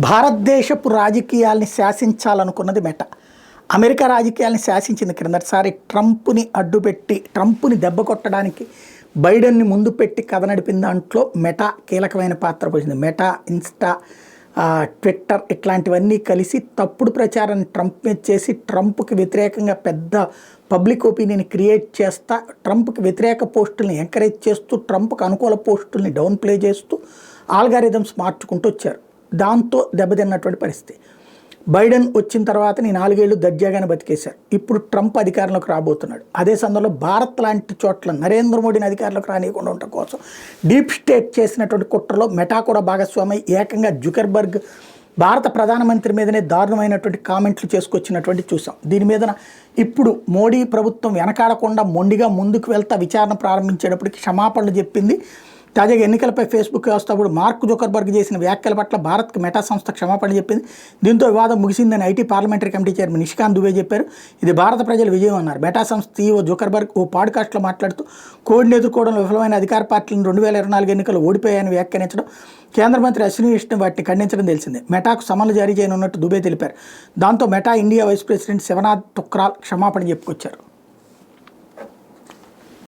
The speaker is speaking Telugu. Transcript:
భారతదేశపు రాజకీయాల్ని శాసించాలనుకున్నది మెటా. అమెరికా రాజకీయాల్ని శాసించింది క్రిందటిసారి. ట్రంప్ని అడ్డుపెట్టి ట్రంప్ని దెబ్బ కొట్టడానికి బైడెన్ని ముందు పెట్టి కథ నడిపిన దాంట్లో మెటా కీలకమైన పాత్ర పోసింది. మెటా, ఇన్స్టా, ట్విట్టర్ ఇట్లాంటివన్నీ కలిసి తప్పుడు ప్రచారాన్ని ట్రంప్ మీద చేసి ట్రంప్కి వ్యతిరేకంగా పెద్ద పబ్లిక్ ఒపీనియన్ క్రియేట్ చేస్తా, ట్రంప్కి వ్యతిరేక పోస్టుల్ని ఎంకరేజ్ చేస్తూ, ట్రంప్కి అనుకూల పోస్టుల్ని డౌన్ ప్లే చేస్తూ ఆల్గారిథమ్స్ మార్చుకుంటూ వచ్చారు. దాంతో దెబ్బతిన్నటువంటి పరిస్థితి. బైడెన్ వచ్చిన తర్వాత 4 ఏళ్ళు దర్జాగానే బతికేశారు. ఇప్పుడు ట్రంప్ అధికారంలోకి రాబోతున్నాడు. అదే సందర్భంలో భారత్ లాంటి చోట్ల నరేంద్ర మోడీని అధికారంలోకి రానియకుండా ఉండటం కోసం డీప్ స్టేట్ చేసినటువంటి కుట్రలో మెటా కూడా భాగస్వామి. ఏకంగా జుకర్బర్గ్ భారత ప్రధానమంత్రి మీదనే దారుణమైనటువంటి కామెంట్లు చేసుకొచ్చినటువంటి చూసాం. దీని మీద ఇప్పుడు మోడీ ప్రభుత్వం వెనకాడకుండా మొండిగా ముందుకు వెళ్తా విచారణ ప్రారంభించేటప్పటికి క్షమాపణలు చెప్పింది. తాజాగా ఎన్నికలపై ఫేస్బుక్ వ్యవస్థాపకుడు మార్క్ జుకర్బర్గ్ చేసిన వ్యాఖ్యల పట్ల భారత్కి మెటా సంస్థ క్షమాపణ చెప్పింది. దీంతో వివాదం ముగిసిందని IT parliamentary committee chairman Nishikant Dubey చెప్పారు. ఇది భారత ప్రజల విజయం అన్నారు. మెటా సంస్థ CEO జుకర్బర్గ్ ఓ పాడ్కాస్ట్లో మాట్లాడుతూ కోవిడ్ని ఎదుర్కోవడంలో విఫలమైన అధికార పార్టీలను 2024 ఎన్నికలు ఓడిపోయాయని వ్యాఖ్యానించడం, కేంద్ర మంత్రి అశ్విని వైష్ణవ్ వాటిని ఖండించడం తెలిసిందే. మెటాకు సమన్లు జారీ చేయనున్నట్టు దుబే తెలిపారు. దాంతో Meta India vice president Shivnath Thukral క్షమాపణ చెప్పుకొచ్చారు.